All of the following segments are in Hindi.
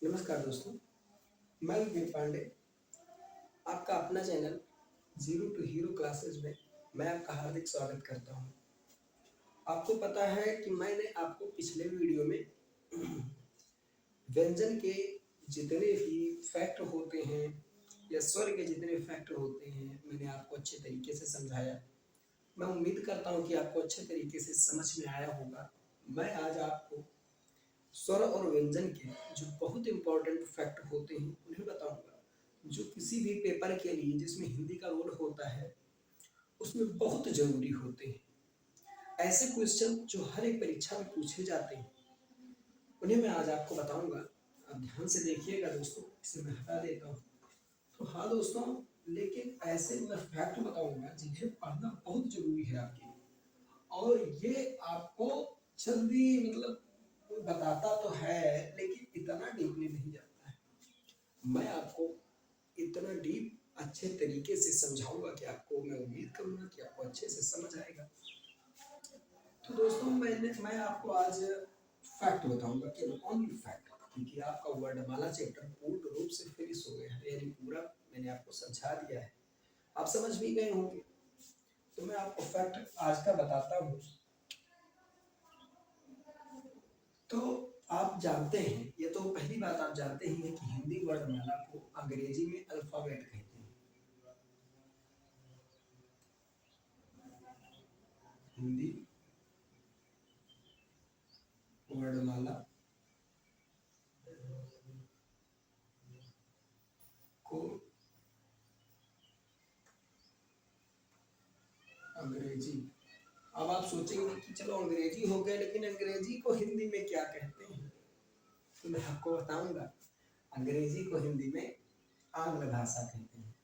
नमस्कार दोस्तों, मैं विवेक पांडे, आपका अपना channel zero to hero classes में मैं आपका हार्दिक स्वागत करता हूं। आपको पता है कि मैंने आपको पिछले वीडियो में व्यंजन के जितने भी फैक्ट होते हैं या स्वर के जितने फैक्ट होते हैं मैंने आपको अच्छे तरीके से समझाया। मैं उम्मीद करता हूं कि आपको अच्छे तरीके से समझ में आया होगा। मैं आज आपको स्वर और व्यंजन के जो बहुत इंपॉर्टेंट फैक्ट होते हैं उन्हें बताऊंगा, जो किसी भी पेपर के लिए जिसमें हिंदी का रोल होता है उसमें बहुत जरूरी होते हैं। ऐसे क्वेश्चन जो हर एक परीक्षा में पूछे जाते हैं उन्हें मैं आज आपको बताऊंगा। आप ध्यान से देखिएगा दोस्तों, इसे मैं हटा देता हूँ। तो हाँ दोस्तों, लेकिन ऐसे मैं फैक्ट बताऊंगा जिन्हें पढ़ना बहुत जरूरी है आपके लिए, और ये आपको जल्दी बताता तो है लेकिन इतना डीपली नहीं जाता है। मैं आपको इतना डीप अच्छे तरीके से समझाऊंगा कि आपको, मैं उम्मीद करूंगा कि आपको अच्छे से समझ आएगा। तो दोस्तों मैं आपको आज फैक्ट बताऊंगा कि ओनली फैक्ट, क्योंकि आपका वर्णमाला चैप्टर पूर्ण रूप से फिनिश हो गया है, यानी पूरा मैंने आपको समझा दिया है, आप समझ भी गए होंगे। तो मैं आपको फैक्ट आज का बताता हूँ। तो आप जानते हैं, ये तो पहली बात आप जानते ही हैं कि हिंदी वर्णमाला को अंग्रेजी में अल्फाबेट कहते हैं। हिंदी वर्णमाला को अंग्रेजी, अब आप सोचेंगे कि चलो अंग्रेजी हो गया, लेकिन अंग्रेजी को हिंदी में क्या कहते हैं, तो मैं आपको बताऊंगा। अंग्रेजी को हिंदी में आंग्ल भाषा कहते हैं।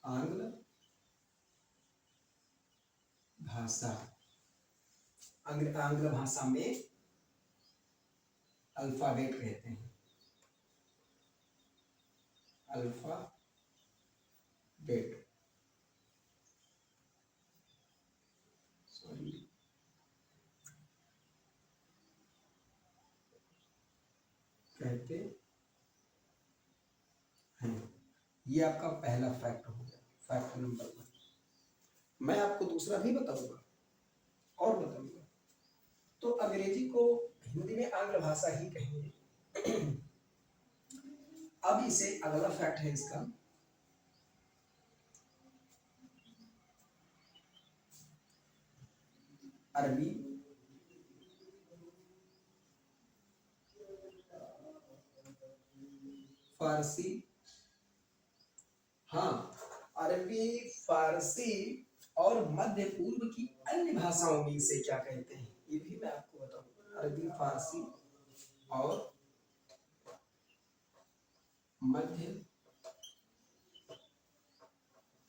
आंग्ल भाषा, आंग्ल भाषा में अल्फाबेट कहते हैं। अल्फाबेट, सॉरी, कहते हैं। ये आपका पहला फैक्ट हो गया, फैक्ट नंबर 1। मैं आपको दूसरा भी बताऊंगा और बताऊंगा। तो अंग्रेजी को हिंदी में आंग्ल भाषा ही कहेंगे। अब इसे अगला फैक्ट है इसका, अरबी, फारसी, हाँ, अरबी, फारसी और मध्य पूर्व की अन्य भाषाओं में इसे क्या कहते हैं, ये भी मैं आपको बताऊंगा। अरबी, फारसी और मध्य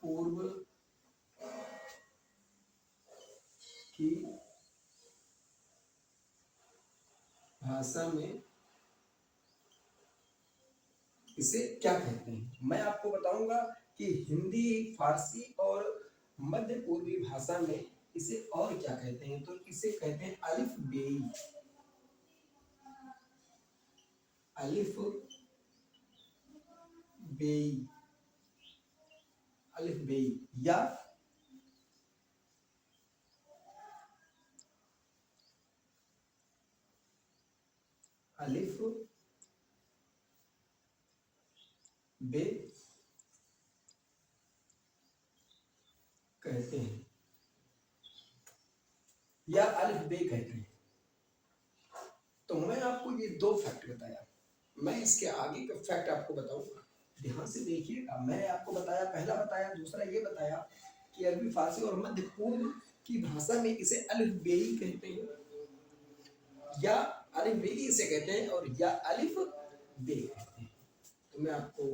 पूर्व की भाषा में इसे क्या कहते हैं। मैं आपको बताऊंगा कि हिंदी, फारसी और मध्य पूर्वी भाषा में इसे और क्या कहते हैं। तो इसे कहते हैं अलिफ बेई, अलिफ बेई, अलिफ बेई या अलिफ बे कहते हैं, या अलिफ बे कहते हैं। तो मैं आपको ये दो फैक्ट बताया, मैं इसके आगे का फैक्ट आपको बताऊंगा। ध्यान से देखिएगा, मैंने आपको बताया, पहला बताया, दूसरा ये बताया कि अरबी, फारसी और मध्य पूर्व की भाषा में इसे अलिफ बेई कहते हैं, या अलिफ बेई इसे कहते हैं, और या अलिफ बे कहते हैं। तो मैं आपको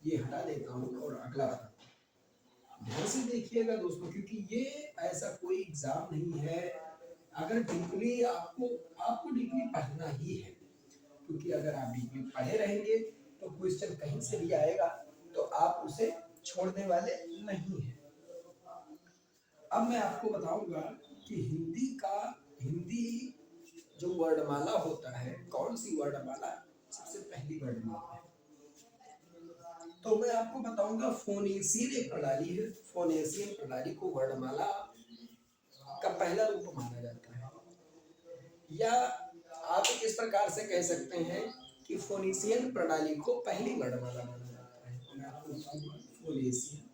ये हटा देता हूँ और अगला बताता हूँ। ध्यान से देखिएगा दोस्तों, क्योंकि ये ऐसा कोई एग्जाम नहीं है। अगर डीपली आपको डीपली पढ़ना ही है, क्योंकि अगर आप डीपली पढ़े रहेंगे तो क्वेश्चन कहीं से भी आएगा तो आप उसे छोड़ने वाले नहीं हैं। अब मैं आपको बताऊंगा कि हिंदी जो वर्णमाला होता है, कौन सी वर्णमाला सबसे पहली वर्णमाला है? तो मैं आपको बताऊंगा फोनेशियन एक प्रणाली है। फोनेशियन प्रणाली को वर्णमाला का पहला रूप माना जाता है, या आप इस प्रकार से कह सकते हैं कि फोनेशियन प्रणाली को पहली वर्णमाला माना जाता है। तो मैं आपको बताऊंगा फोनेशियन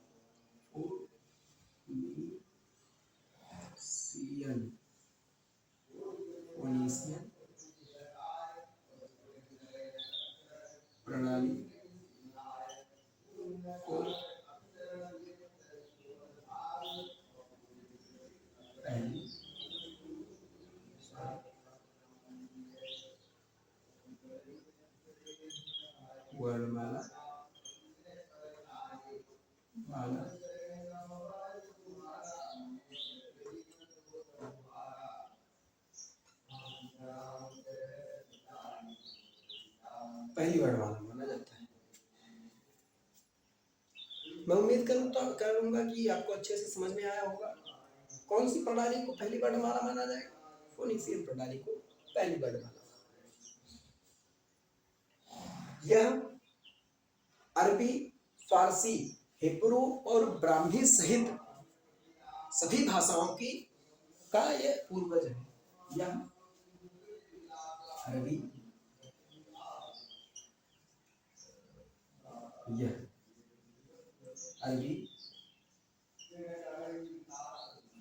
फोनेशियन फोनेशियन प्रणाली को पहली वर्णमाला माना पहली वर्णमाला माना जाता है। मैं उम्मीद करूंगा कि आपको अच्छे से समझ में आया होगा। कौन सी प्रणाली को पहली वर्णमाला माना जाएगा? फोनेशियन प्रणाली को पहली वर्णमाला। यह अरबी, फारसी, हिब्रू और ब्राह्मी सहित सभी भाषाओं की का यह पूर्वज है। यह अरबी,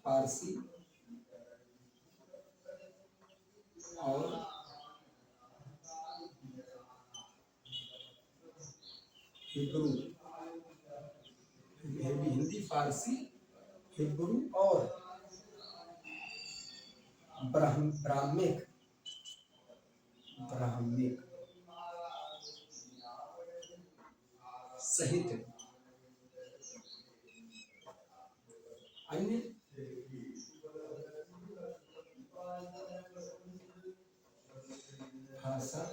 फारसी और हिब्रू, हिंदी, फारसी, हिब्रू और ब्राह्मिक सहित अन्य भाषा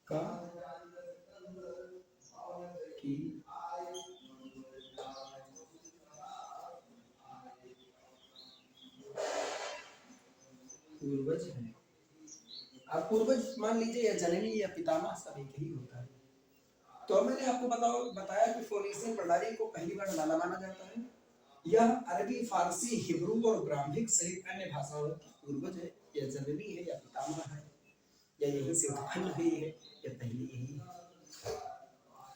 का की पूर्वज है। आप पूर्वज मान लीजिए, या जननी या पितामह सब एक ही होता है। तो मैंने आपको बताया कि फोनेशियन प्रणाली को पहली वर्णमाला माना जाता है। यह अरबी, फारसी, हिब्रू और ब्राह्मिक सहित अन्य भाषाओं की पूर्वज है, या जननी है या पितामह है, या यहीं से उत्पन्न हुई है, या पहले यही है।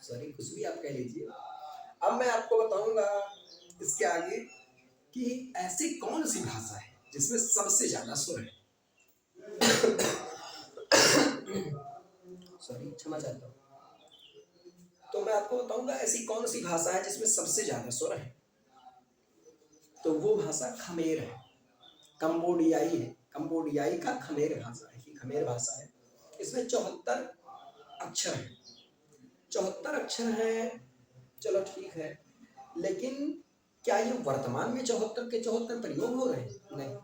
सॉरी, कुछ भी आप कह लीजिए। अब मैं आपको बताऊंगा इसके आगे कि ऐसी कौन सी भाषा है जिसमें सबसे ज्यादा स्वर है। सॉरी, क्षमा चाहता हूँ। तो मैं आपको बताऊंगा ऐसी कौन सी भाषा है जिसमें सबसे ज्यादा स्वर है। तो वो भाषा खमेर है, कंबोडियाई है। कंबोडियाई का खमेर भाषा है, खमेर भाषा है। इसमें 74 अक्षर है। 74 अक्षर है, चलो ठीक है, लेकिन क्या ये वर्तमान में 74 के 74 प्रयोग हो रहे हैं? नहीं,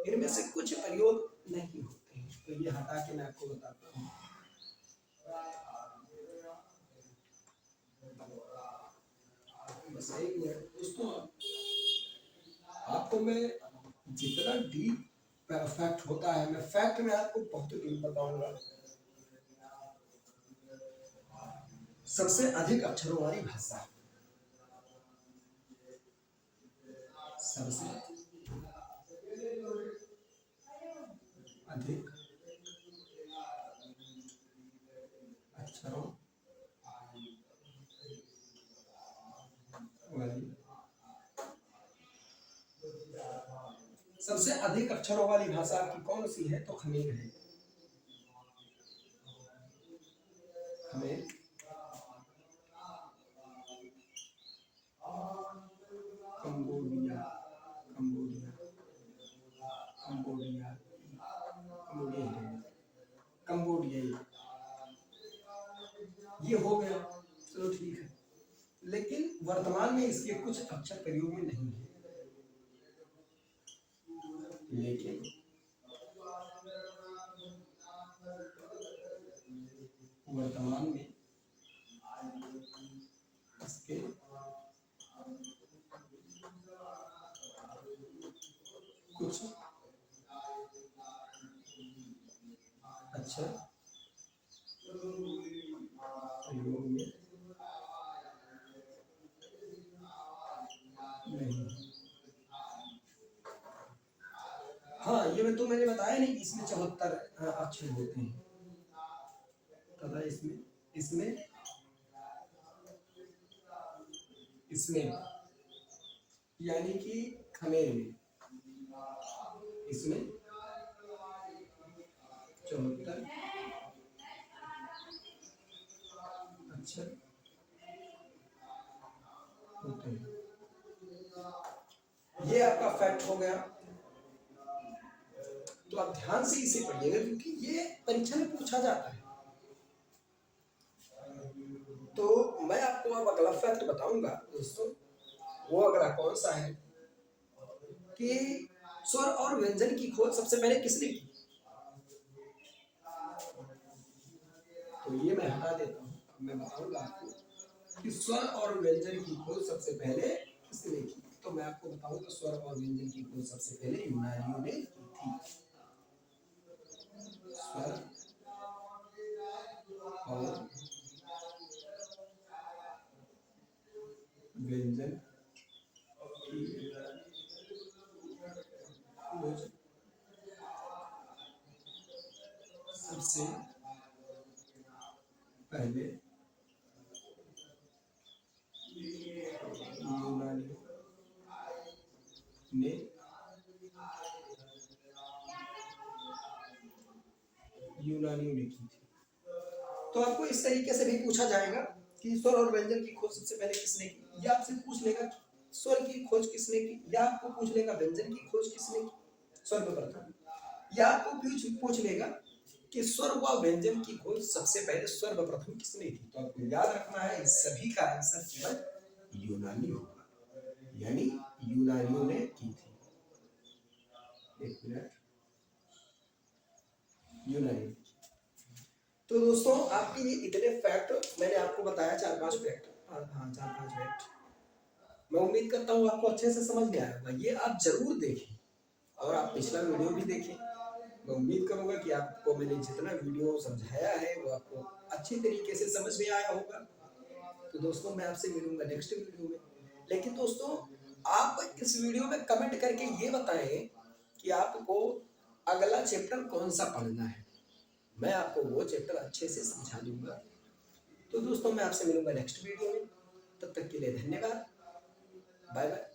इनमें से कुछ प्रयोग नहीं होते हैं। तो ये हटा के मैं आपको बताता हूँ। बस एक मिनट दोस्तों, आपको मैं जितना डीप फैक्ट होता है, मैं फैक्ट में आपको बहुत डीप बताऊंगा। सबसे अधिक अक्षरों वाली भाषा, सबसे अधिक अक्षरों वाली, सबसे अधिक अक्षरों वाली भाषा आपकी कौन सी है? तो खमेर है। Khmer, Cambodia, Cambodia, Cambodia, Cambodia, ये हो गया, चलो ठीक है। लेकिन वर्तमान में इसके कुछ अक्षर प्रयोग में नहीं है। लेकिन वर्तमान में इसके कुछ अच्छा, योग में नहीं। हाँ, ये मैंने बताया नहीं कि इसमें 74 अक्षर होते हैं तथा इसमें इसमें इसमें यानी कि खमेर में इसमें 74 अक्षर होते हैं। ये आपका फैक्ट हो गया। तो आप ध्यान से इसे पढ़िएगा क्योंकि ये परीक्षा में पूछा जाता है। तो मैं आपको अब अगला फैक्ट बताऊंगा दोस्तों। वो अगला कौन सा है कि स्वर और व्यंजन की खोज सबसे पहले किसने की? तो ये मैं हटा देता हूँ। मैं बताऊंगा आपको कि स्वर और व्यंजन की खोज सबसे पहले किसने की। तो मैं आपको बताऊंगा स्वर और व्यंजन की खोज सबसे पहले यूनानियों ने की थी। स्वर और व्यंजन की खोज सबसे पहले यूनानियों ने की थी। तो आपको इस तरीके से भी पूछा जाएगा कि स्वर और व्यंजन की खोज सबसे पहले किसने की, या आपसे पूछ लेगा स्वर की खोज किसने की, या आपको पूछ लेगा व्यंजन की खोज किसने की सर्वप्रथम, या आपको पूछ लेगा कि स्वर व व्यंजन की खोज सबसे पहले सर्वप्रथम किसने की। तो आपको याद रखना है इस सभी का आंसर केवल यूनानी होगा, यानी यूनानियों ने की थी। एक मिनट, यूनानी। तो दोस्तों आपके ये इतने फैक्ट मैंने आपको बताया, 4-5 फैक्ट। हाँ, 4-5 फैक्ट। मैं उम्मीद करता हूँ आपको अच्छे से समझ में आया होगा। ये आप जरूर देखें और आप पिछला वीडियो भी देखें। मैं उम्मीद करूंगा कि आपको मैंने जितना वीडियो समझाया है वो आपको अच्छी तरीके से समझ में आया होगा। तो दोस्तों मैं आपसे मिलूंगा नेक्स्ट वीडियो में। लेकिन दोस्तों आप इस वीडियो में कमेंट करके ये बताएं कि आपको अगला चैप्टर कौन सा पढ़ना है। मैं आपको वो चैप्टर अच्छे से समझा दूंगा। तो दोस्तों मैं आपसे मिलूंगा नेक्स्ट वीडियो में। तब तक के लिए धन्यवाद। Bye bye.